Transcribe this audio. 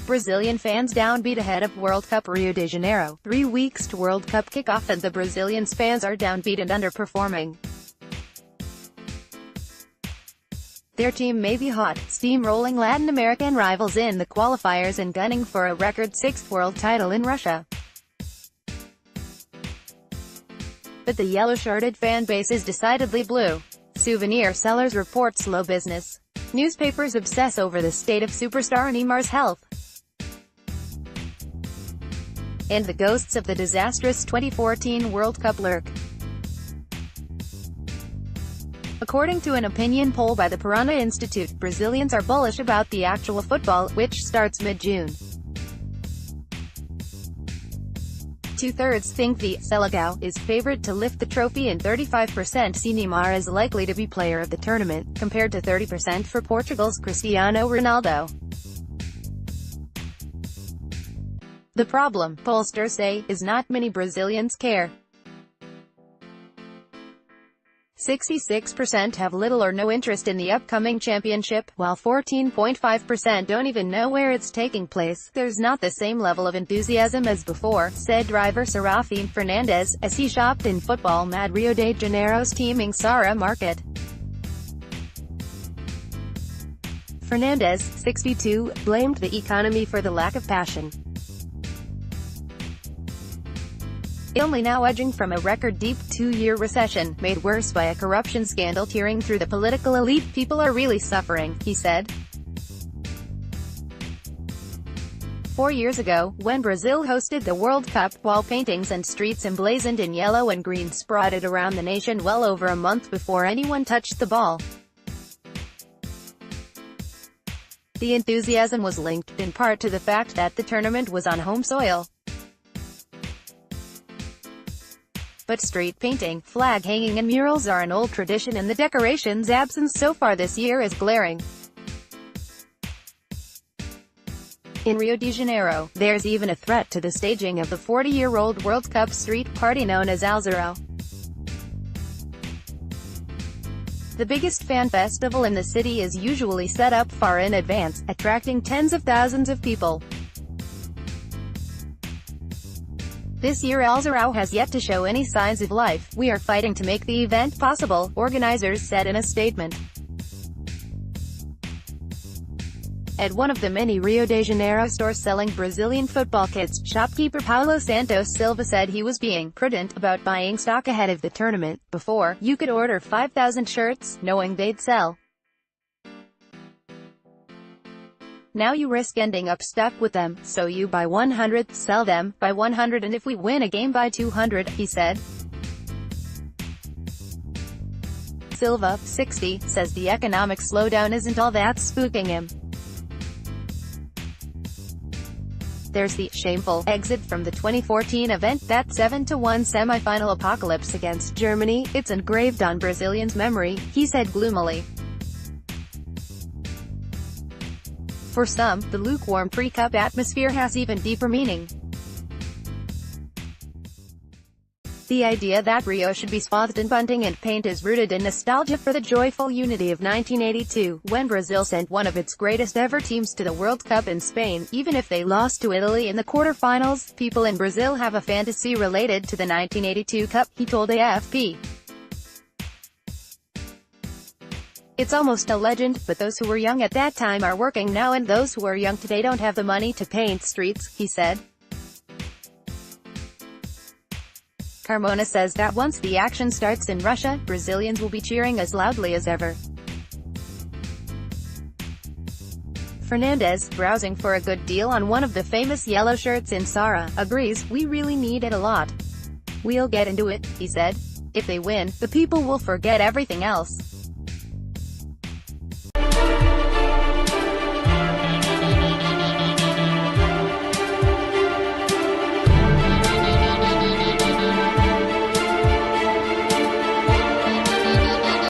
Brazilian fans downbeat ahead of World Cup Rio de Janeiro. 3 weeks to World Cup kickoff and the Brazilians fans are downbeat and underperforming. Their team may be hot, steamrolling Latin American rivals in the qualifiers and gunning for a record 6th world title in Russia. But the yellow-shirted fan base is decidedly blue. Souvenir sellers report slow business. Newspapers obsess over the state of superstar Neymar's health. And the ghosts of the disastrous 2014 World Cup lurk. According to an opinion poll by the Piranha Institute, Brazilians are bullish about the actual football, which starts mid-June. 2/3 think the Seleção is favored to lift the trophy and 35% see Neymar as likely to be player of the tournament, compared to 30% for Portugal's Cristiano Ronaldo. The problem, pollsters say, is not many Brazilians care. 66% have little or no interest in the upcoming championship, while 14.5% don't even know where it's taking place. There's not the same level of enthusiasm as before, said driver Serafim Fernandes, as he shopped in football-mad Rio de Janeiro's teeming Sara market. Fernandes, 62, blamed the economy for the lack of passion. Only now edging from a record-deep 2-year recession, made worse by a corruption scandal tearing through the political elite. People are really suffering, he said. 4 years ago, when Brazil hosted the World Cup, wall paintings and streets emblazoned in yellow and green sprouted around the nation well over a month before anyone touched the ball. The enthusiasm was linked, in part to the fact that the tournament was on home soil. But street painting, flag hanging and murals are an old tradition, and the decorations' absence so far this year is glaring. In Rio de Janeiro, there's even a threat to the staging of the 40-year-old World Cup street party known as Alzarão. The biggest fan festival in the city is usually set up far in advance, attracting tens of thousands of people. This year Alzarão has yet to show any signs of life. We are fighting to make the event possible, organizers said in a statement. At one of the many Rio de Janeiro stores selling Brazilian football kits, shopkeeper Paulo Santos Silva said he was being prudent about buying stock ahead of the tournament. Before, you could order 5,000 shirts, knowing they'd sell. Now you risk ending up stuck with them, so you buy 100, sell them, buy 100, and if we win a game buy 200, he said. Silva, 60, says the economic slowdown isn't all that spooking him. There's the shameful exit from the 2014 event, that 7-1 semi-final apocalypse against Germany. It's engraved on Brazilians' memory, he said gloomily. For some, the lukewarm pre-cup atmosphere has even deeper meaning. The idea that Rio should be swathed in bunting and paint is rooted in nostalgia for the joyful unity of 1982, when Brazil sent one of its greatest ever teams to the World Cup in Spain. Even if they lost to Italy in the quarterfinals, people in Brazil have a fantasy related to the 1982 Cup, he told AFP. It's almost a legend, but those who were young at that time are working now, and those who are young today don't have the money to paint streets, he said. Carmona says that once the action starts in Russia, Brazilians will be cheering as loudly as ever. Fernandes, browsing for a good deal on one of the famous yellow shirts in Sara, agrees, "We really need it a lot. We'll get into it," he said. "If they win, the people will forget everything else."